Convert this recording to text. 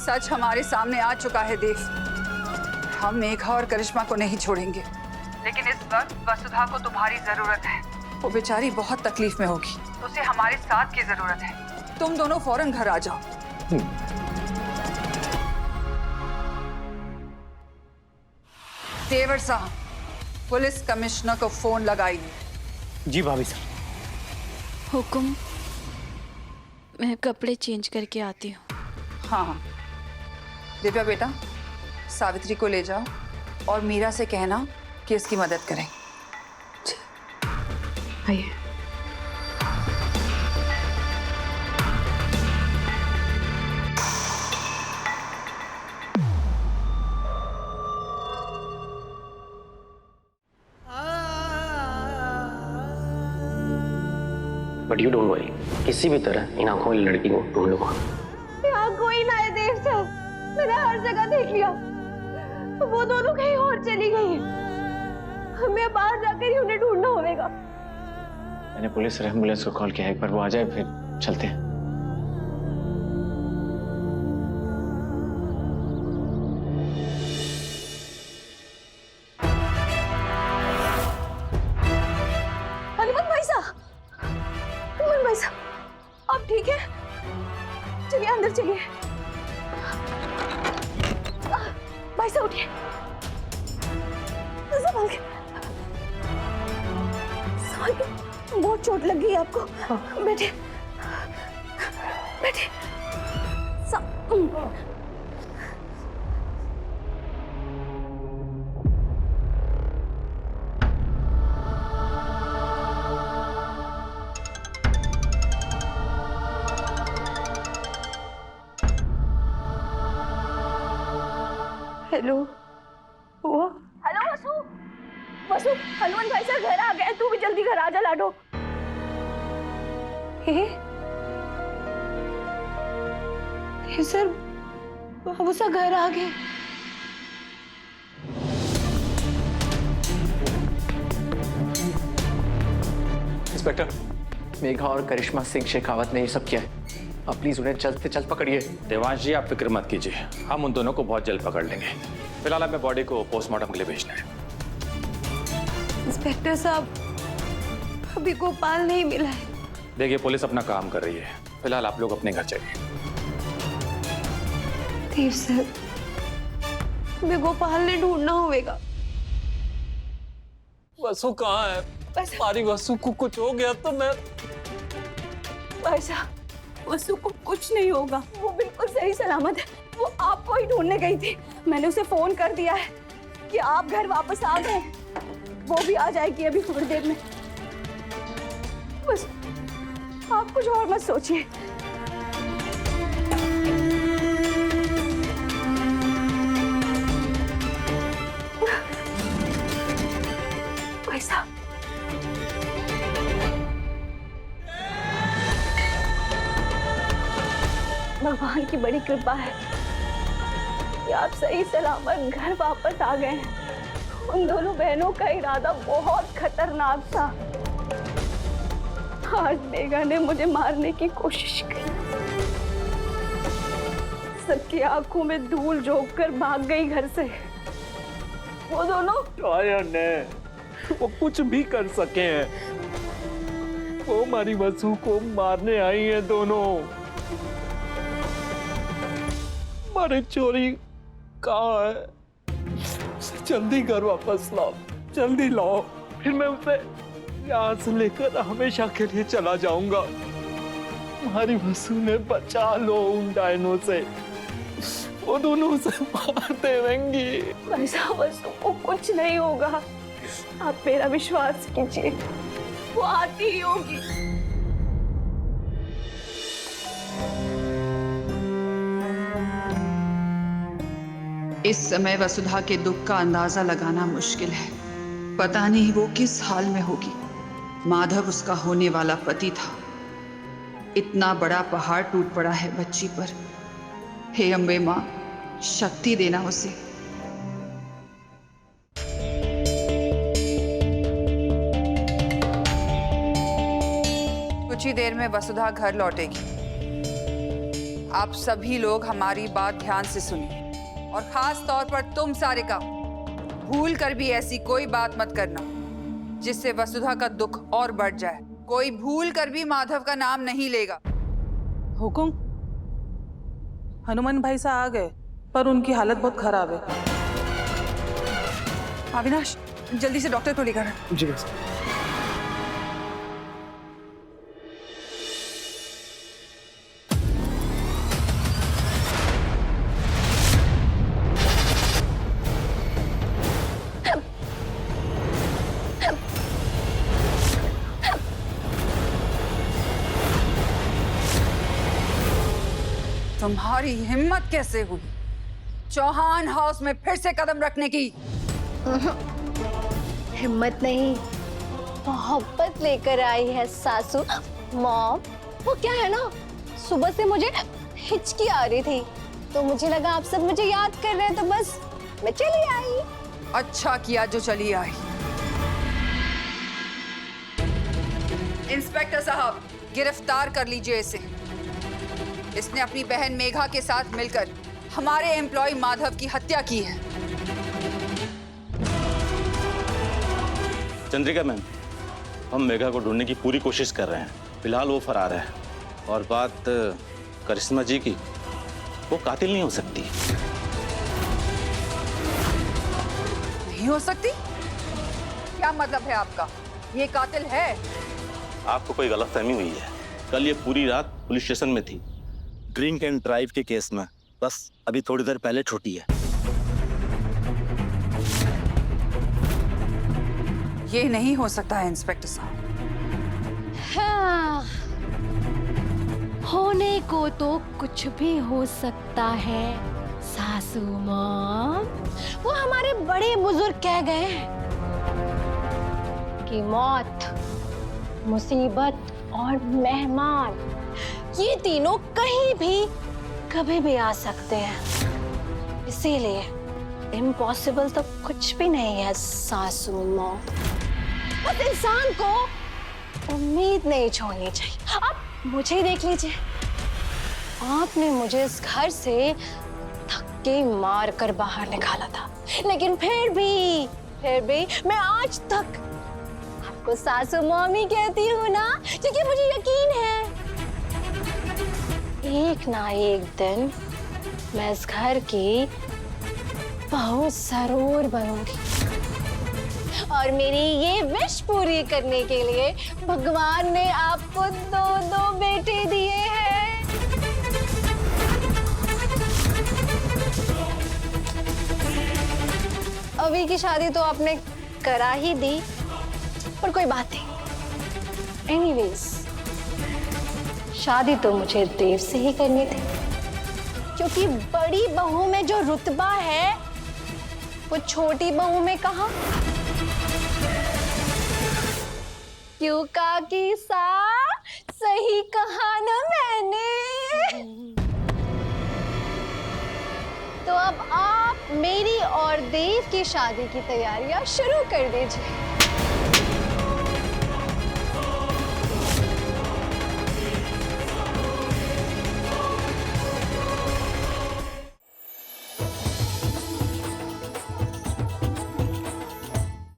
सच हमारे सामने आ चुका है देव। हम मेघा और करिश्मा को नहीं छोड़ेंगे, लेकिन इस वक्त वसुधा को तुम्हारी जरूरत है। वो बेचारी बहुत तकलीफ में होगी, उसे हमारे साथ की जरूरत है। तुम दोनों फौरन घर आ जाओ। देवर साहब, पुलिस कमिश्नर को फोन लगाइए। जी भाभी साहब। हुकुम, मैं कपड़े चेंज करके आती हूँ। हाँ, दिव्या बेटा, सावित्री को ले जाओ और मीरा से कहना कि इसकी मदद करें। आइए। बट यू डोंट वरी, किसी भी तरह इन आंखों वाली लड़की को ढूंढ लूंगा। यहाँ कोई ना है देव साहब, मैंने हर जगह देख लिया। वो दोनों कहीं और चली गई हैं। हमें बाहर जाकर ही उन्हें ढूंढना होगा। मैंने पुलिस और एम्बुलेंस को कॉल किया है, एक बार वो आ जाए फिर चलते हैं। भाई साहब, आप ठीक है? चलिए अंदर चलिए। भाई साहब उठिए, संभाल के, संभाल के। बहुत चोट लग गई आपको। बैठे बैठे। हेलो, हुआ? हेलो वसु, वसु, हनुमान भाई साहब घर आ गए। तू भी जल्दी घर आ जा लाडो। सर, वो सब घर आ गए। इंस्पेक्टर, मेघा और करिश्मा सिंह शेखावत ने ये सब किया है। आप प्लीज उन्हें जल्द से जल्द पकड़िए। देवांश जी, आप फिक्र मत कीजिए, हम उन दोनों को बहुत जल्द पकड़ लेंगे। फिलहाल हमें बॉडी को पोस्टमार्टम के लिए भेजना है। इंस्पेक्टर साहब, अभी गोपाल नहीं मिला है। देखिए, पुलिस अपना काम कर रही है, फिलहाल आप लोग अपने घर चलिए। देव सर, हमें गोपाल ने ढूंढना होगा। वसु कहाँ है? हमारी वसु को कुछ हो गया तो मैं। भाई साहब, वसु को कुछ नहीं होगा, वो बिल्कुल सही सलामत है। वो आपको ही ढूंढने गई थी। मैंने उसे फोन कर दिया है कि आप घर वापस आ गए। वो भी आ जाएगी अभी थोड़ी देर में। बस आप कुछ और मत सोचिए। भाई साहब, भगवान की बड़ी कृपा है कि आप सही सलामत घर वापस आ गए हैं। उन दोनों बहनों का इरादा बहुत खतरनाक था। आज मेघा ने मुझे मारने की कोशिश की। सबकी आंखों में धूल झोंक कर भाग गई घर से। वो दोनों वो कुछ भी कर सके हैं। वो हमारी वसु को मारने आई है दोनों। हमारी चोरी कहाँ है? उसे जल्दी घर वापस लाओ, जल्दी लाओ, फिर मैं उसे यहाँ से लेकर हमेशा के लिए चला जाऊंगा। हमारी वसु ने बचा लो उन डायनों से, वो दोनों उसे मार देंगी। भाई साहब, वसु को कुछ नहीं होगा, आप मेरा विश्वास कीजिए, वो आती ही होगी। इस समय वसुधा के दुख का अंदाजा लगाना मुश्किल है। पता नहीं वो किस हाल में होगी। माधव उसका होने वाला पति था। इतना बड़ा पहाड़ टूट पड़ा है बच्ची पर। हे अम्बे माँ, शक्ति देना उसे। कुछ ही देर में वसुधा घर लौटेगी। आप सभी लोग हमारी बात ध्यान से सुनिए और खास तौर पर तुम सारे का भूल कर भी ऐसी कोई बात मत करना जिससे वसुधा का दुख और बढ़ जाए। कोई भूल कर भी माधव का नाम नहीं लेगा। हुकुम। हनुमान भाई साहब आ गए पर उनकी हालत बहुत खराब है। अविनाश जल्दी से डॉक्टर को लेकर आ। जी बस। तुम्हारी हिम्मत कैसे हुई चौहान हाउस में फिर से कदम रखने की? हिम्मत नहीं, मोहब्बत लेकर आई है सासू। मॉम, वो क्या है ना, सुबह से मुझे हिचकी आ रही थी तो मुझे लगा आप सब मुझे याद कर रहे हैं तो बस मैं चली आई। अच्छा किया जो चली आई। इंस्पेक्टर साहब, गिरफ्तार कर लीजिए इसे। इसने अपनी बहन मेघा के साथ मिलकर हमारे एम्प्लॉय माधव की हत्या की है। चंद्रिका मैम, हम मेघा को ढूंढने की पूरी कोशिश कर रहे हैं। फिलहाल वो फरार है। और बात करिश्मा जी की, वो कातिल नहीं हो सकती। नहीं हो सकती? क्या मतलब है आपका? ये कातिल है? आपको कोई गलतफहमी हुई है। कल ये पूरी रात पुलिस स्टेशन में थी, ड्रिंक एंड ड्राइव के केस में। बस अभी थोड़ी देर पहले छुट्टी है। ये नहीं हो सकता है इंस्पेक्टर साहब। हाँ, होने को तो कुछ भी हो सकता है सासू मॉम। वो हमारे बड़े बुजुर्ग कह गए हैं कि मौत, मुसीबत और मेहमान, ये तीनों कहीं भी कभी भी आ सकते हैं। इसीलिए इम्पॉसिबल तो कुछ भी नहीं है सासू मॉम। बस इंसान को उम्मीद नहीं छोड़नी चाहिए। अब मुझे ही देख लीजिए, आपने मुझे इस घर से धक्के मार कर बाहर निकाला था, लेकिन फिर भी मैं आज तक आपको सासू मॉमी कहती हूँ ना, क्योंकि मुझे यकीन है एक ना एक दिन मैं इस घर की बहू जरूर बनूंगी। और मेरी ये विश पूरी करने के लिए भगवान ने आपको 2 बेटे दिए हैं। अभी की शादी तो आपने करा ही दी, पर कोई बात नहीं। एनीवेज, शादी तो मुझे देव से ही करनी थी, क्योंकि बड़ी बहू में जो रुतबा है वो छोटी बहू में कहाँ। क्यों काकी सा, सही कहा ना मैंने। तो अब आप मेरी और देव की शादी की तैयारियां शुरू कर दीजिए।